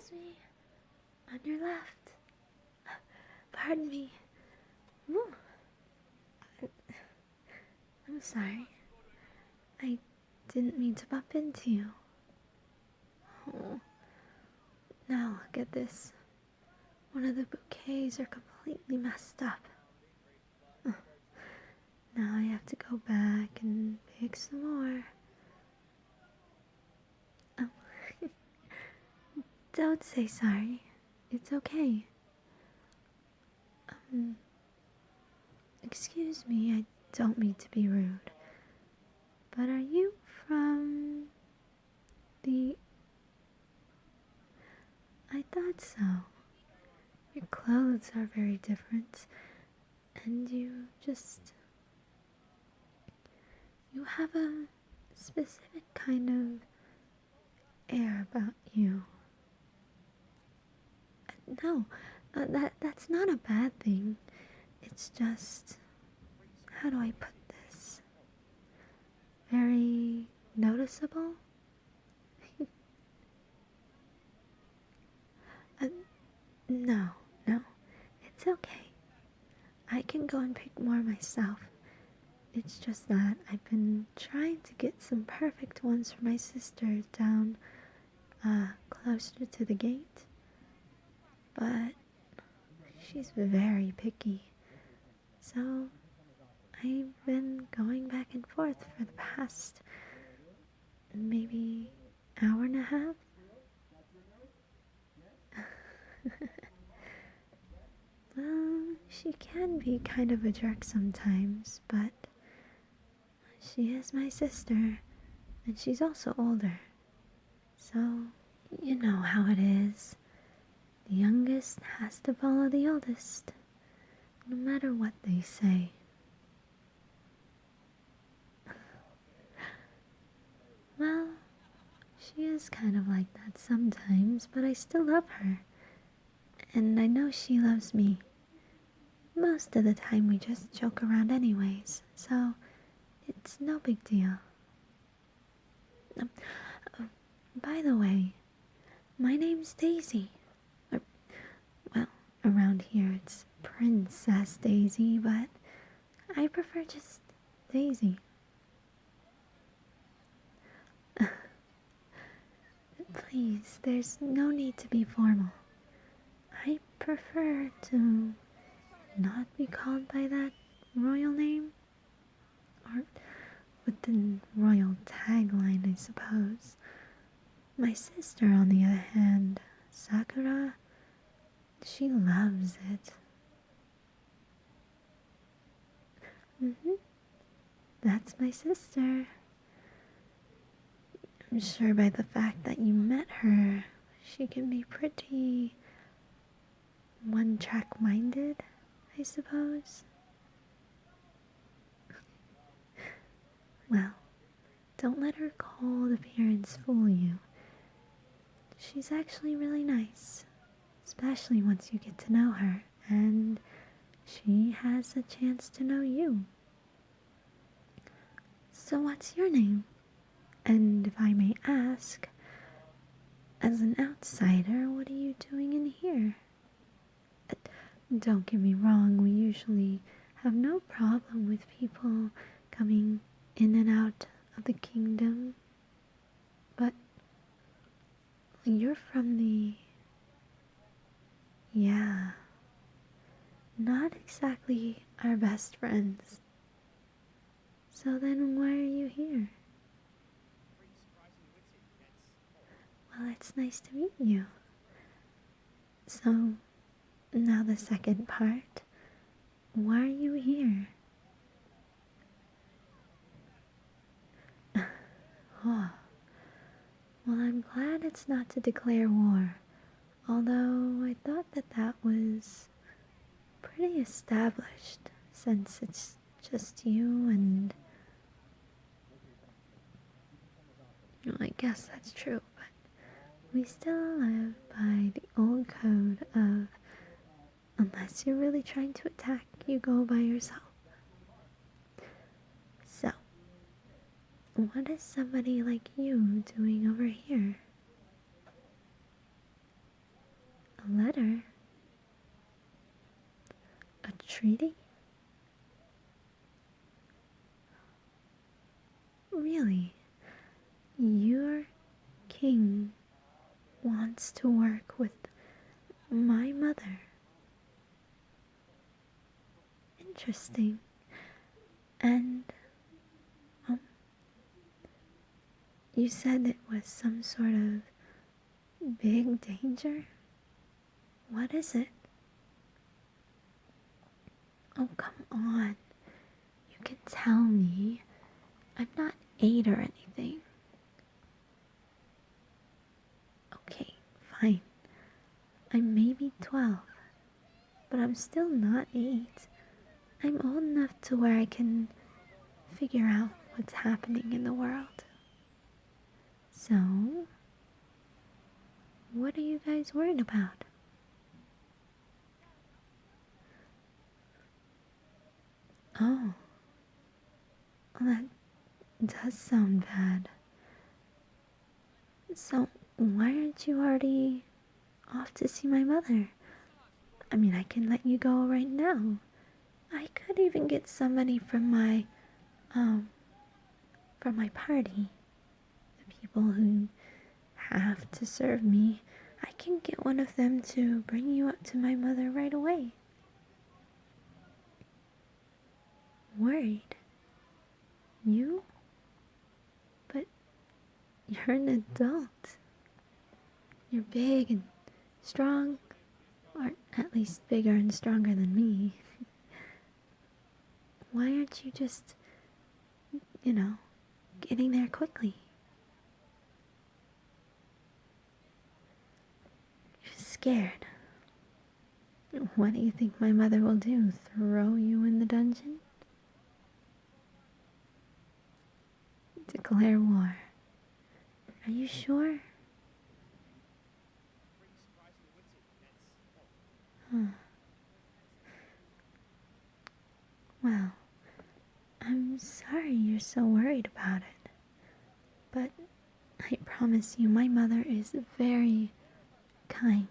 Excuse me? On your left. Pardon me. Ooh. I'm sorry. I didn't mean to bump into you. Oh. Now look at this. One of the bouquets are completely messed up. Now I have to go back and pick some more. Oh. Don't say sorry. It's okay. Excuse me, I don't mean to be rude. But are you from the... I thought so. Your clothes are very different. And you have a specific kind of air about you. No, that's not a bad thing. It's just, how do I put this? Very noticeable? No, it's okay. I can go and pick more myself. It's just that I've been trying to get some perfect ones for my sister down closer to the gate. But she's very picky. So I've been going back and forth for the past maybe hour and a half. Well, she can be kind of a jerk sometimes, but she is my sister, and she's also older. So, you know how it is. The youngest has to follow the oldest, no matter what they say. Well, she is kind of like that sometimes, but I still love her. And I know she loves me. Most of the time we just joke around anyways, so it's no big deal. By the way, my name's Daisy. Well, around here it's Princess Daisy, but I prefer just Daisy. Please, there's no need to be formal. I prefer to not be called by that royal name. Or with the royal tagline, I suppose. My sister, on the other hand, Sakura, she loves it. That's my sister. I'm sure by the fact that you met her, she can be pretty one-track minded, I suppose. Well, don't let her cold appearance fool you. She's actually really nice, especially once you get to know her, and she has a chance to know you. So what's your name? And if I may ask, as an outsider, what are you doing in here? Don't get me wrong, we usually have no problem with people coming in and out of the kingdom, but you're from the... Yeah, not exactly our best friends. So then why are you here? Well, it's nice to meet you. So, now the second part. Why are you here? Oh, well, I'm glad it's not to declare war. Although I thought that was pretty established, since it's just you and... Well, I guess that's true, but we still live by the old code of, unless you're really trying to attack, you go by yourself. So, what is somebody like you doing over here? A letter? A treaty? Really? Your king wants to work with my mother? Interesting. And, you said it was some sort of big danger? What is it? Oh, come on. You can tell me. I'm not 8 or anything. Okay, fine. I'm maybe 12, but I'm still not 8. I'm old enough to where I can figure out what's happening in the world. So, what are you guys worried about? Oh, that does sound bad. So, why aren't you already off to see my mother? I mean, I can let you go right now. I could even get somebody from my party. The people who have to serve me. I can get one of them to bring you up to my mother right away. Worried? You? But you're an adult. You're big and strong, or at least bigger and stronger than me. Why aren't you just, getting there quickly? You're scared. What do you think my mother will do? Throw you in the dungeon? Declare war. Are you sure? Huh. Well, I'm sorry you're so worried about it, but I promise you my mother is very kind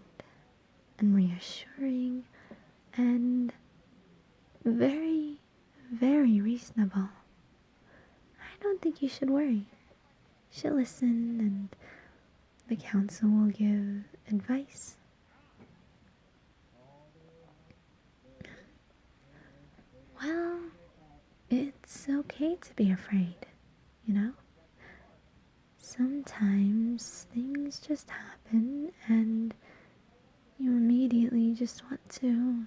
and reassuring and very, very reasonable. I don't think you should worry. She'll listen and the council will give advice. Well, it's okay to be afraid, you know? Sometimes things just happen and you immediately just want to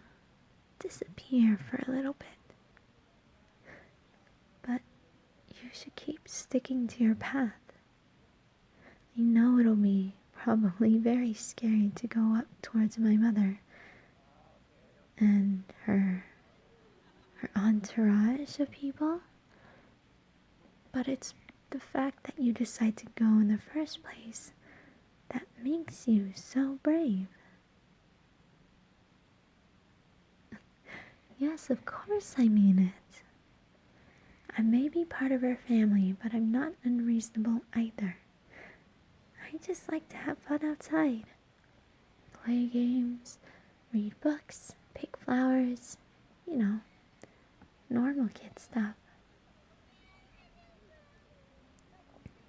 disappear for a little bit. But you should keep sticking to your path. I know it'll be probably very scary to go up towards my mother and her entourage of people, but it's the fact that you decide to go in the first place that makes you so brave. Yes, of course I mean it. I may be part of her family, but I'm not unreasonable either. I just like to have fun outside. Play games, read books, pick flowers, normal kid stuff.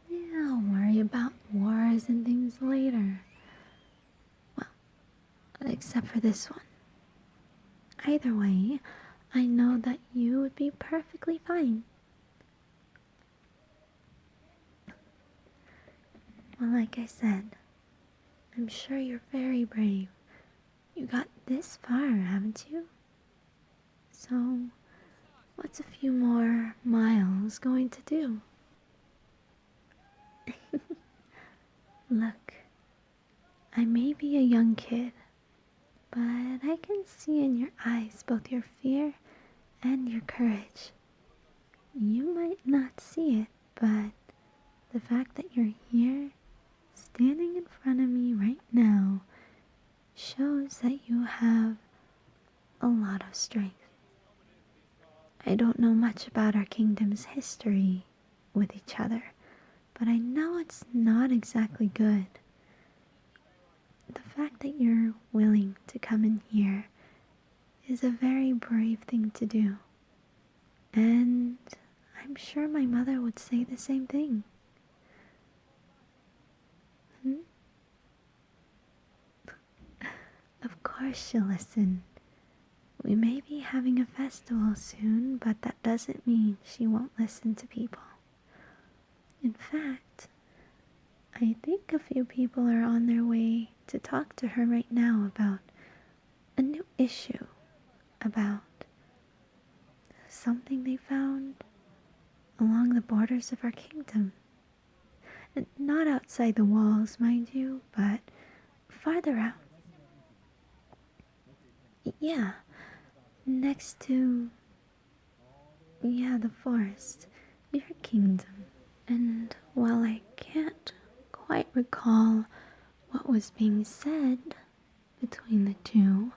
Yeah, I'll worry about wars and things later. Well, except for this one. Either way, I know that you would be perfectly fine. Well, like I said, I'm sure you're very brave. You got this far, haven't you? So, what's a few more miles going to do? Look, I may be a young kid, but I can see in your eyes both your fear and your courage. You might not see it, but the fact that you're here, standing in front of me right now, shows that you have a lot of strength. I don't know much about our kingdom's history with each other, but I know it's not exactly good. The fact that you're willing to come in here is a very brave thing to do. And I'm sure my mother would say the same thing. Of course she'll listen. We may be having a festival soon, but that doesn't mean she won't listen to people. In fact, I think a few people are on their way to talk to her right now about a new issue, about something they found along the borders of our kingdom. Not outside the walls, mind you, but farther out. Yeah, next to, the forest, your kingdom. And while I can't quite recall what was being said between the two,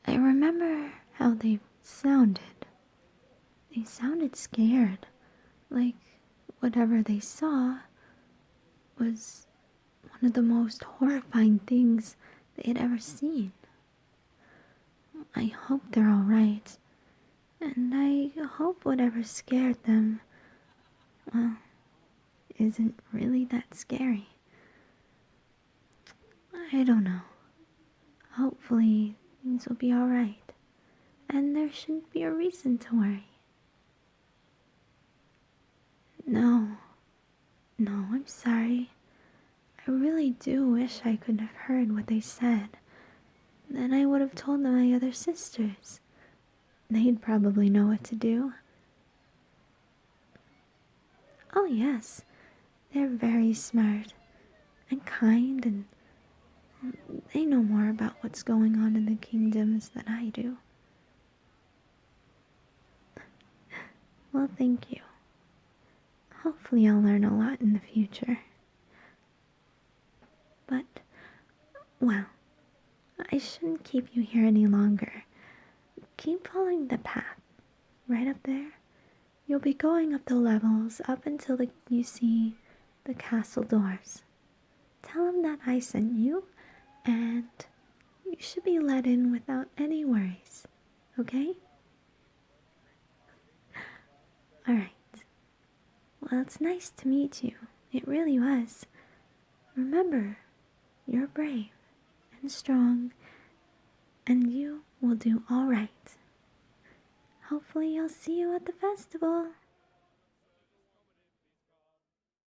I remember how they sounded. They sounded scared, like whatever they saw was one of the most horrifying things they had ever seen. I hope they're alright, and I hope whatever scared them, well, isn't really that scary. I don't know. Hopefully things will be alright, and there shouldn't be a reason to worry. No, I'm sorry. I really do wish I could have heard what they said. Then I would have told my other sisters. They'd probably know what to do. Oh yes, they're very smart and kind, and they know more about what's going on in the kingdoms than I do. Well, thank you. Hopefully I'll learn a lot in the future. But, well, I shouldn't keep you here any longer. Keep following the path. Right up there. You'll be going up the levels up until you see the castle doors. Tell them that I sent you, and you should be let in without any worries. Okay? Alright. Well, it's nice to meet you. It really was. Remember, you're brave and strong, and you will do alright. Hopefully I'll see you at the festival.